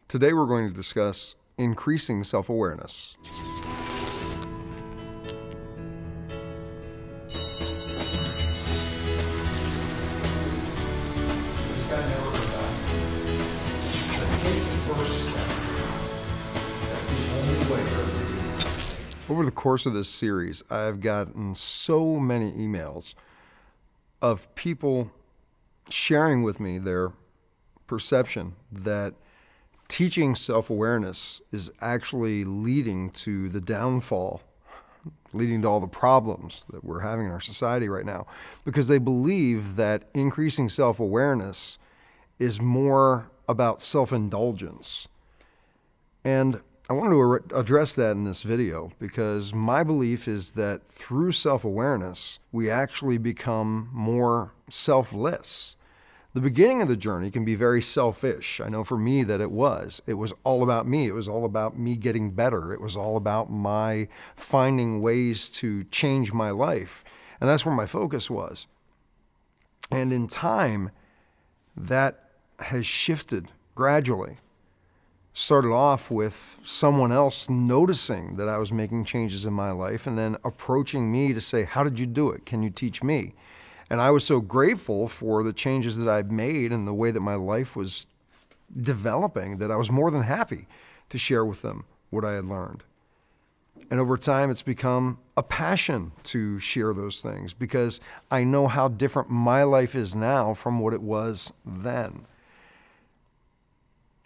Today we're going to discuss increasing self-awareness. Over the course of this series, I've gotten so many emails of people sharing with me their perception that teaching self-awareness is actually leading to the downfall, leading to all the problems that we're having in our society right now, because they believe that increasing self-awareness is more about self-indulgence. And I wanted to address that in this video because my belief is that through self-awareness, we actually become more selfless. The beginning of the journey can be very selfish. I know for me that it was. It was all about me. It was all about me getting better. It was all about my finding ways to change my life. And that's where my focus was. And in time, that has shifted gradually. Started off with someone else noticing that I was making changes in my life and then approaching me to say, how did you do it? Can you teach me? And I was so grateful for the changes that I'd made and the way that my life was developing that I was more than happy to share with them what I had learned. And over time, it's become a passion to share those things because I know how different my life is now from what it was then.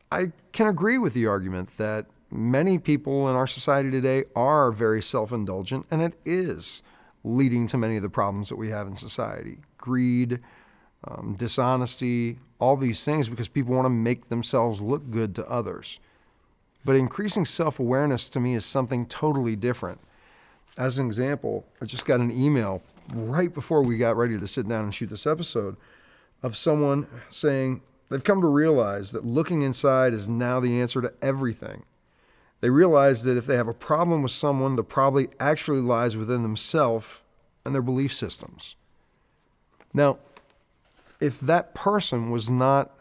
I can agree with the argument that many people in our society today are very self-indulgent, and it is leading to many of the problems that we have in society. Greed, dishonesty, all these things because people want to make themselves look good to others. But increasing self-awareness to me is something totally different. As an example, I just got an email right before we got ready to sit down and shoot this episode of someone saying, they've come to realize that looking inside is now the answer to everything. They realize that if they have a problem with someone, the problem actually lies within themselves and their belief systems. Now, if that person was not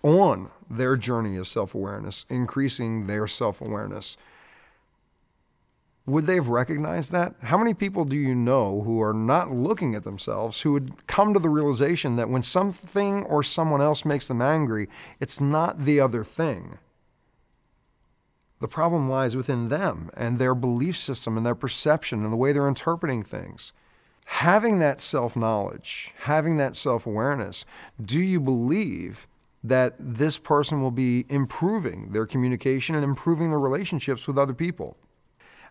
on their journey of self-awareness, increasing their self-awareness, would they have recognized that? How many people do you know who are not looking at themselves, who would come to the realization that when something or someone else makes them angry, it's not the other thing. The problem lies within them and their belief system and their perception and the way they're interpreting things. Having that self-knowledge, having that self-awareness, do you believe that this person will be improving their communication and improving their relationships with other people?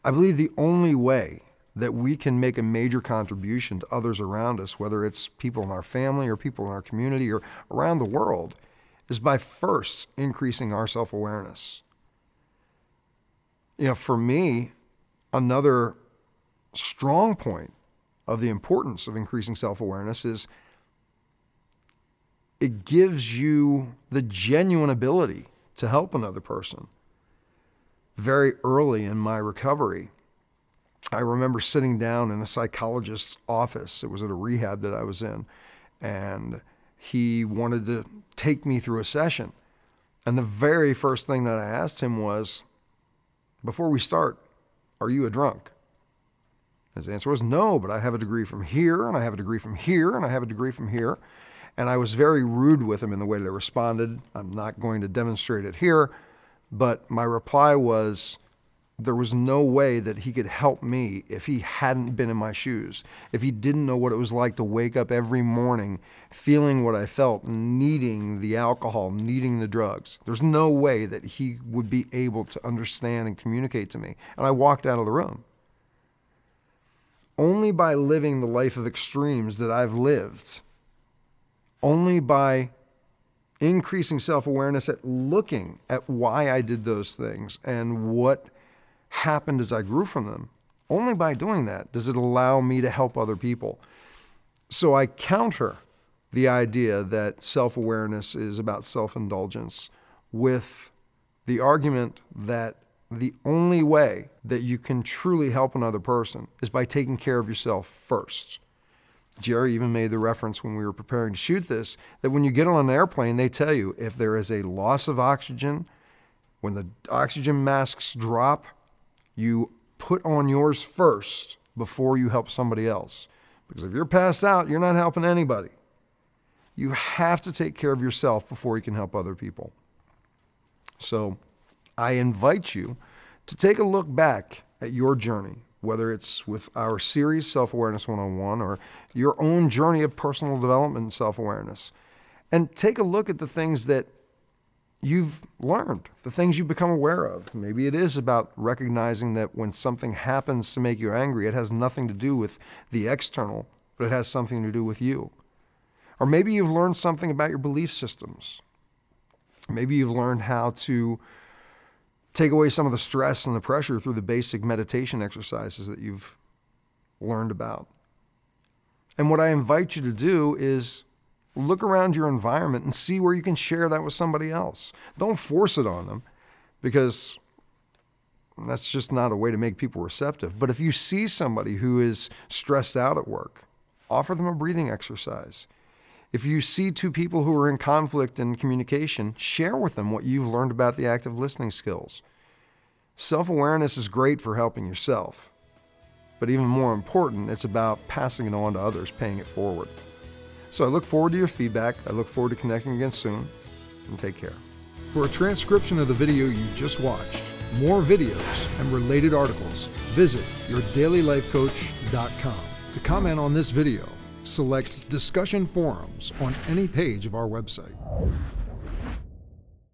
I believe the only way that we can make a major contribution to others around us, whether it's people in our family or people in our community or around the world, is by first increasing our self-awareness. For me, another strong point of the importance of increasing self-awareness is it gives you the genuine ability to help another person. Very early in my recovery, I remember sitting down in a psychologist's office. It was at a rehab that I was in, and he wanted to take me through a session. And the very first thing that I asked him was, before we start, are you a drunk? His answer was no, but I have a degree from here, and I have a degree from here, and I have a degree from here. And I was very rude with him in the way that I responded. I'm not going to demonstrate it here. But my reply was, there was no way that he could help me if he hadn't been in my shoes, if he didn't know what it was like to wake up every morning feeling what I felt, needing the alcohol, needing the drugs. There's no way that he would be able to understand and communicate to me. And I walked out of the room. Only by living the life of extremes that I've lived, only by increasing self-awareness at looking at why I did those things and what happened as I grew from them. Only by doing that does it allow me to help other people. So I counter the idea that self-awareness is about self-indulgence with the argument that the only way that you can truly help another person is by taking care of yourself first. Jerry even made the reference when we were preparing to shoot this, that when you get on an airplane, they tell you if there is a loss of oxygen, when the oxygen masks drop, you put on yours first before you help somebody else. Because if you're passed out, you're not helping anybody. You have to take care of yourself before you can help other people. So I invite you to take a look back at your journey, whether it's with our series, Self-Awareness 101, or your own journey of personal development and self-awareness, and take a look at the things that you've learned, the things you've become aware of. Maybe it is about recognizing that when something happens to make you angry, it has nothing to do with the external, but it has something to do with you. Or maybe you've learned something about your belief systems. Maybe you've learned how to take away some of the stress and the pressure through the basic meditation exercises that you've learned about. And what I invite you to do is look around your environment and see where you can share that with somebody else. Don't force it on them, because that's just not a way to make people receptive. But if you see somebody who is stressed out at work, offer them a breathing exercise. If you see two people who are in conflict in communication, share with them what you've learned about the active listening skills. Self-awareness is great for helping yourself, but even more important, it's about passing it on to others, paying it forward. So I look forward to your feedback. I look forward to connecting again soon, and take care. For a transcription of the video you just watched, more videos, and related articles, visit yourdailylifecoach.com. To comment on this video, select Discussion Forums on any page of our website.